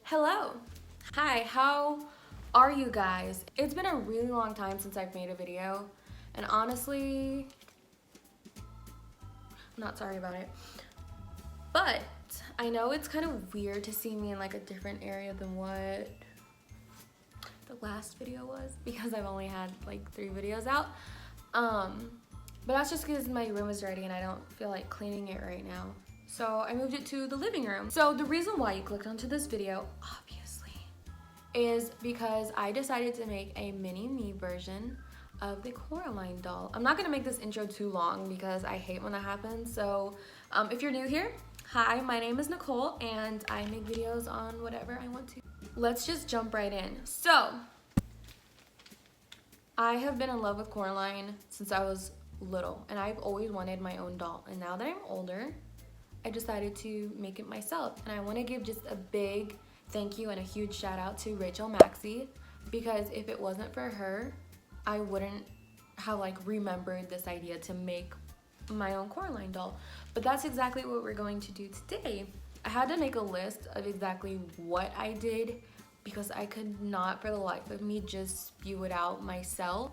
Hello. Hi, how are you guys? It's been a really long time since I've made a video, and honestly, I'm not sorry about it. But I know it's kind of weird to see me in like a different area than what the last video was, because I've only had like 3 videos out. But that's just because my room is ready and I don't feel like cleaning it right now. So I moved it to the living room. So the reason why you clicked onto this video, obviously, is because I decided to make a mini me version of the Coraline doll. I'm not gonna make this intro too long because I hate when that happens. So if you're new here, hi, my name is Nicole and I make videos on whatever I want to. Let's just jump right in. So I have been in love with Coraline since I was little, and I've always wanted my own doll. And now that I'm older, I decided to make it myself. And I want to give just a big thank you and a huge shout out to Rachel Maksy, because if it wasn't for her, I wouldn't have like remembered this idea to make my own Coraline doll. But that's exactly what we're going to do today. I had to make a list of exactly what I did because I could not for the life of me just spew it out myself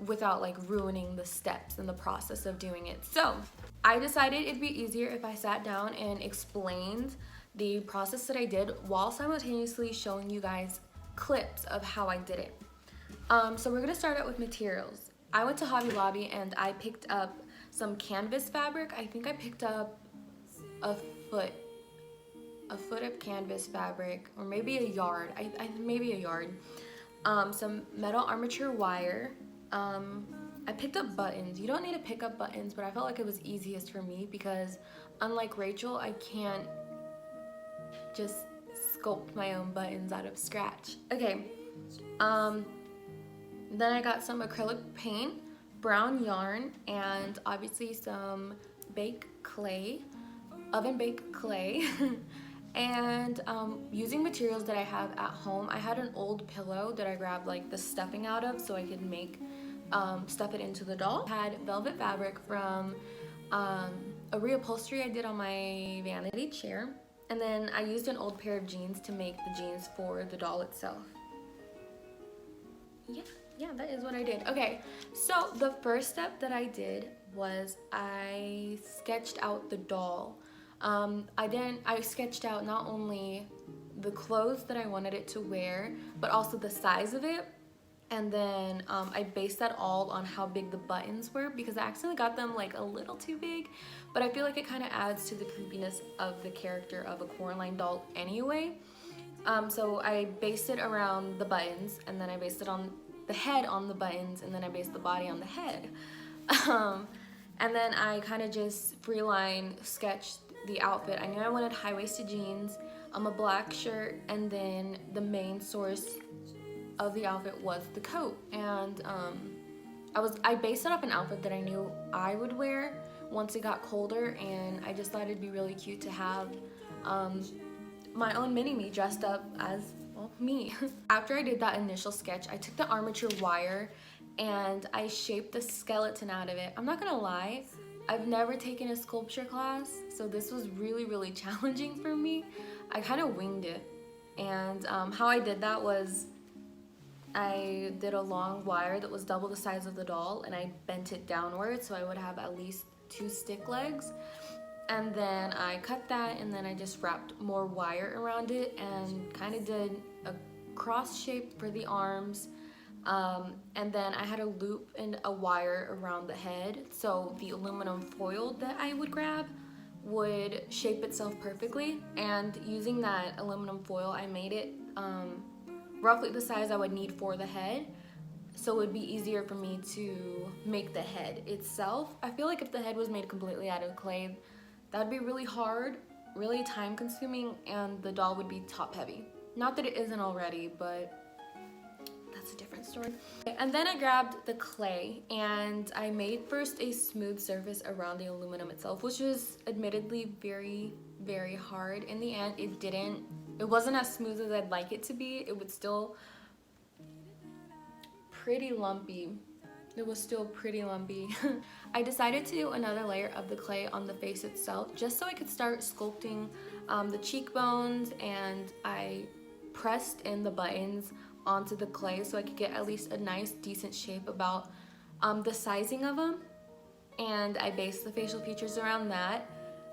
without like ruining the steps and the process of doing it. So I decided it'd be easier if I sat down and explained the process that I did while simultaneously showing you guys clips of how I did it. So we're gonna start out with materials. I went to Hobby Lobby and I picked up some canvas fabric. I think I picked up a foot of canvas fabric, or maybe a yard. Maybe a yard. Some metal armature wire. I picked up buttons. You don't need to pick up buttons, but I felt like it was easiest for me because unlike Rachel, I can't just sculpt my own buttons out of scratch. Okay, then I got some acrylic paint, brown yarn, and obviously some oven baked clay. And using materials that I have at home, I had an old pillow that I grabbed like the stuffing out of so I could make stuff it into the doll. I had velvet fabric from a reupholstery I did on my vanity chair, and then I used an old pair of jeans to make the jeans for the doll itself. Yeah, that is what I did. Okay, so the first step that I did was I sketched out the doll. I sketched out not only the clothes that I wanted it to wear, but also the size of it. And then I based that all on how big the buttons were, because I accidentally got them like a little too big, but I feel like it kind of adds to the creepiness of the character of a Coraline doll anyway. So I based it around the buttons, and then I based it on the head on the buttons, and then I based the body on the head. And then I kind of just freeline sketched the outfit. I knew I wanted high-waisted jeans, a black shirt, and then the main source of the outfit was the coat. And I based it off an outfit that I knew I would wear once it got colder, and I just thought it'd be really cute to have my own mini-me dressed up as, well, me. After I did that initial sketch, I took the armature wire and I shaped the skeleton out of it. I'm not gonna lie, I've never taken a sculpture class, so this was really, really challenging for me. I kind of winged it. And how I did that was I did a long wire that was double the size of the doll, and I bent it downward so I would have at least 2 stick legs. And then I cut that, and then I just wrapped more wire around it and kind of did a cross shape for the arms. And then I had a loop and a wire around the head, so the aluminum foil that I would grab would shape itself perfectly. And using that aluminum foil, I made it roughly the size I would need for the head, so it would be easier for me to make the head itself. I feel like if the head was made completely out of clay, that would be really hard, really time consuming, and the doll would be top heavy. Not that it isn't already, but that's a different story. And then I grabbed the clay and I made first a smooth surface around the aluminum itself, which was admittedly very, very hard. In the end, it wasn't as smooth as I'd like it to be. It was still pretty lumpy. it was still pretty lumpy. I decided to do another layer of the clay on the face itself just so I could start sculpting the cheekbones, and I pressed in the buttons onto the clay so I could get at least a nice decent shape about the sizing of them, and I based the facial features around that.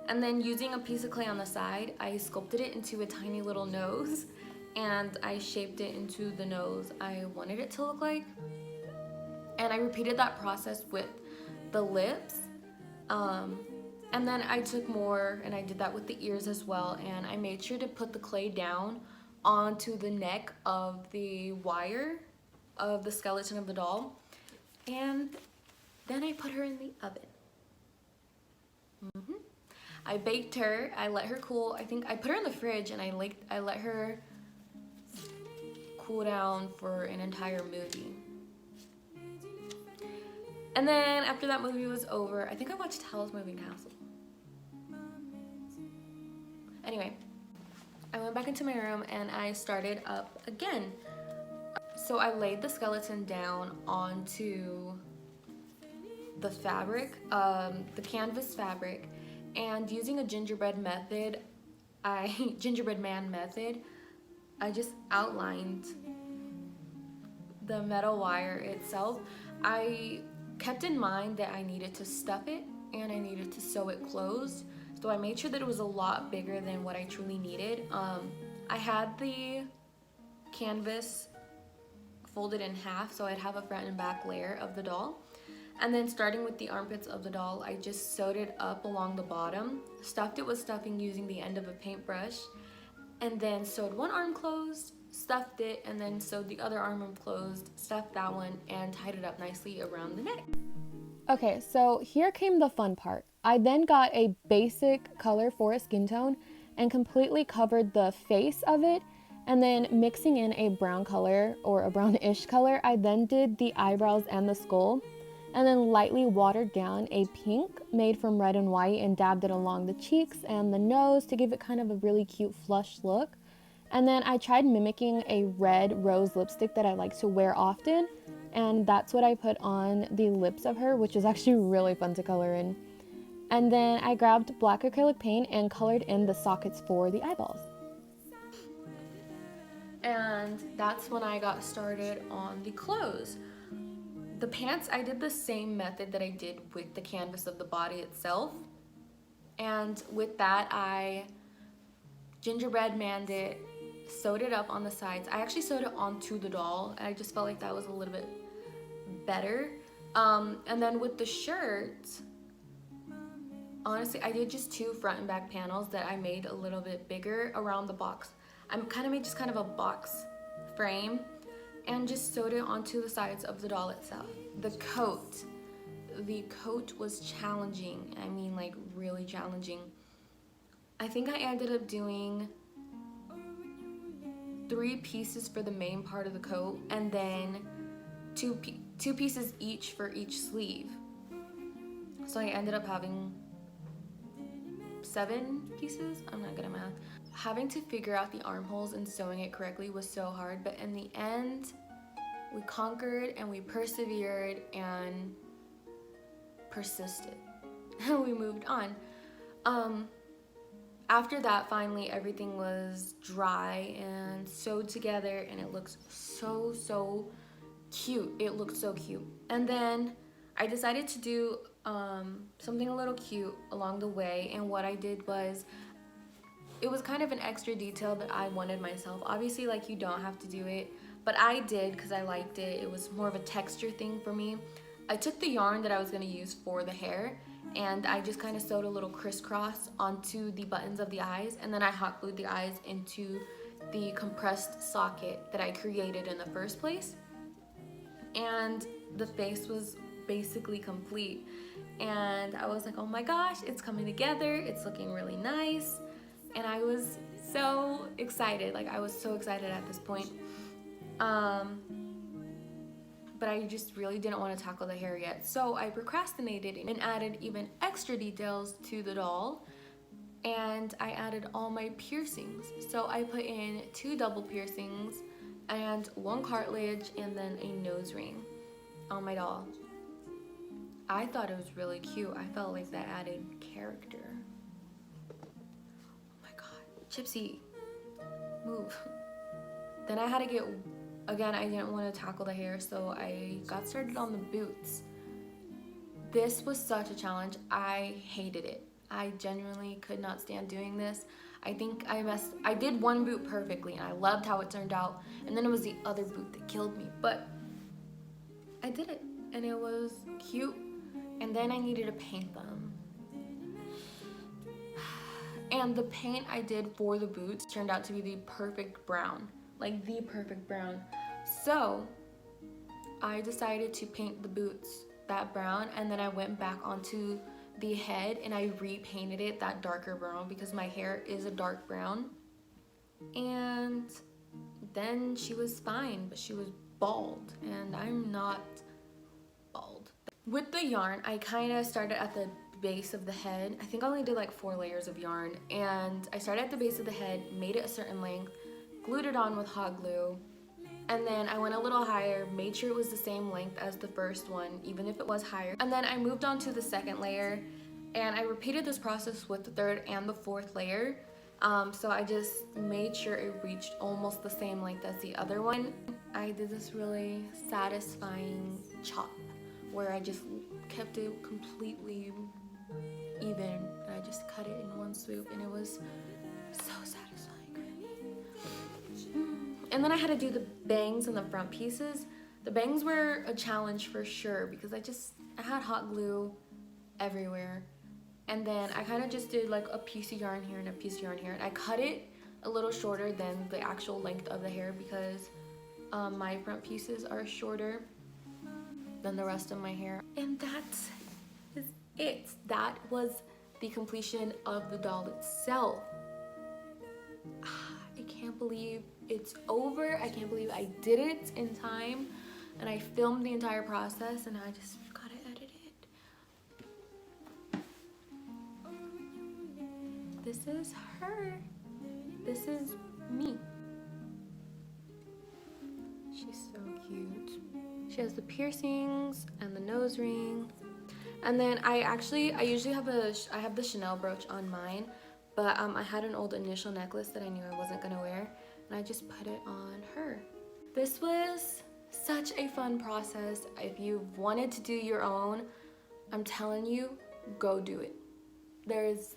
And then using a piece of clay on the side, I sculpted it into a tiny little nose, and I shaped it into the nose I wanted it to look like. And I repeated that process with the lips. And then I took more and I did that with the ears as well, and I made sure to put the clay down onto the neck of the wire of the skeleton of the doll. And then I put her in the oven. I baked her, I let her cool. I think I put her in the fridge and I let her cool down for an entire movie. And then after that movie was over, I think I watched Howl's Moving Castle. Anyway, I went back into my room and I started up again. So I laid the skeleton down onto the fabric, the canvas fabric, and using a gingerbread man method, I just outlined the metal wire itself. I kept in mind that I needed to stuff it and I needed to sew it closed, so I made sure that it was a lot bigger than what I truly needed. I had the canvas folded in half so I'd have a front and back layer of the doll. And then starting with the armpits of the doll, I just sewed it up along the bottom, stuffed it with stuffing using the end of a paintbrush, and then sewed one arm closed, stuffed it, and then sewed the other arm closed, stuffed that one, and tied it up nicely around the neck. Okay, so here came the fun part. I then got a basic color for a skin tone and completely covered the face of it, and then mixing in a brown color or a brownish color, I then did the eyebrows and the skull, and then lightly watered down a pink made from red and white and dabbed it along the cheeks and the nose to give it kind of a really cute flush look. And then I tried mimicking a red rose lipstick that I like to wear often, and that's what I put on the lips of her, which is actually really fun to color in. And then I grabbed black acrylic paint and colored in the sockets for the eyeballs. And that's when I got started on the clothes. The pants, I did the same method that I did with the canvas of the body itself. And with that, I gingerbread manned it, sewed it up on the sides. I actually sewed it onto the doll. I just felt like that was a little bit better. And then with the shirt, honestly, I did just 2 front and back panels that I made a little bit bigger around the box. I made just kind of a box frame and just sewed it onto the sides of the doll itself. The coat was challenging. I mean, like, really challenging. I think I ended up doing 3 pieces for the main part of the coat, and then two pieces each for each sleeve. So I ended up having 7 pieces. I'm not good at math. Having to figure out the armholes and sewing it correctly was so hard, but in the end, we conquered and we persevered and persisted. We moved on. After that, finally, everything was dry and sewed together, and it looks so cute. It looked so cute. And then I decided to do something a little cute along the way, and what I did was, it was kind of an extra detail that I wanted myself. Obviously, like, you don't have to do it, but I did because I liked it. It was more of a texture thing for me. I took the yarn that I was gonna use for the hair, and I just kind of sewed a little crisscross onto the buttons of the eyes, and then I hot glued the eyes into the compressed socket that I created in the first place. And the face was basically complete. And I was like, oh my gosh, it's coming together. It's looking really nice. And I was so excited. Like, I was so excited at this point. But I just really didn't want to tackle the hair yet. So I procrastinated and added even extra details to the doll. And I added all my piercings. So I put in 2 double piercings and 1 cartilage and then a nose ring on my doll. I thought it was really cute. I felt like that added character. Oh my god. Gypsy, move. Then I had to get, again, I didn't want to tackle the hair, so I got started on the boots. This was such a challenge. I hated it. I genuinely could not stand doing this. I think I did one boot perfectly and I loved how it turned out, and then it was the other boot that killed me, but I did it and it was cute, and then I needed to paint them. And the paint I did for the boots turned out to be the perfect brown, like the perfect brown. So I decided to paint the boots that brown, and then I went back onto the head and I repainted it that darker brown because my hair is a dark brown. And then she was fine, but she was bald and I'm not bald. With the yarn, I kind of started at the base of the head. I think I only did like 4 layers of yarn, and I started at the base of the head, made it a certain length, glued it on with hot glue, and then I went a little higher, made sure it was the same length as the first one, even if it was higher. And then I moved on to the second layer, and I repeated this process with the third and the fourth layer. So I just made sure it reached almost the same length as the other one. I did this really satisfying chop where I just kept it completely even, and I just cut it in one swoop, and it was so satisfying for me. And then I had to do the bangs and the front pieces. The bangs were a challenge for sure because I had hot glue everywhere, and then I kind of just did like a piece of yarn here and a piece of yarn here, and I cut it a little shorter than the actual length of the hair because my front pieces are shorter than the rest of my hair. And that is it. That was the completion of the doll itself. I can't believe it's over. I can't believe I did it in time, and I filmed the entire process, and I just gotta edit it. This is her. This is me. She's so cute. She has the piercings and the nose ring. And then I usually have the Chanel brooch on mine, but I had an old initial necklace that I knew I wasn't gonna wear, and I just put it on her. This was such a fun process. If you wanted to do your own, I'm telling you, go do it. There is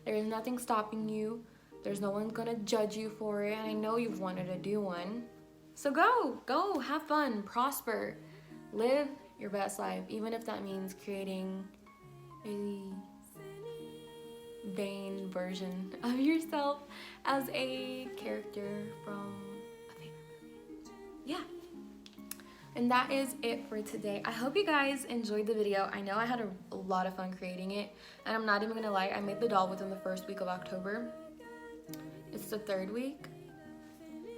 nothing stopping you. There's no one gonna judge you for it, and I know you've wanted to do one. So go, have fun, prosper, live your best life, even if that means creating a vain version of yourself as a character from a favorite movie. Yeah. And that is it for today. I hope you guys enjoyed the video. I know I had a lot of fun creating it, and I'm not even gonna lie, I made the doll within the first week of October. It's the 3rd week.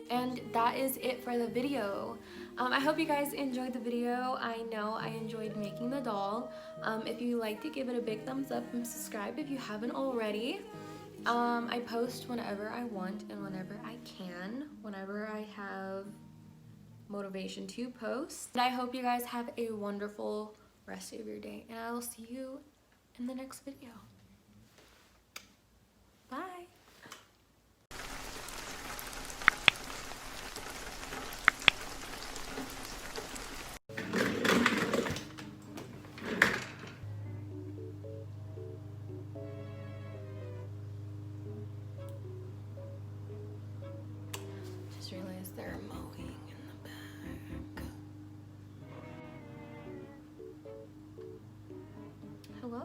And that is it for the video. I hope you guys enjoyed the video. I know I enjoyed making the doll. If you liked it, give it a big thumbs up and subscribe if you haven't already. I post whenever I want and whenever I can, whenever I have motivation to post. And I hope you guys have a wonderful rest of your day, and I will see you in the next video. Bye. Just realized they're mowing in the back. Hello.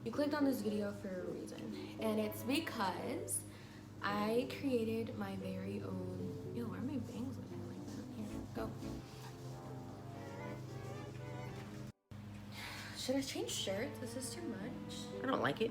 You clicked on this video for a reason, and it's because I created my very own. Ew, why are my bangs looking like that? Here, go. Should I change shirts? This is too much. I don't like it.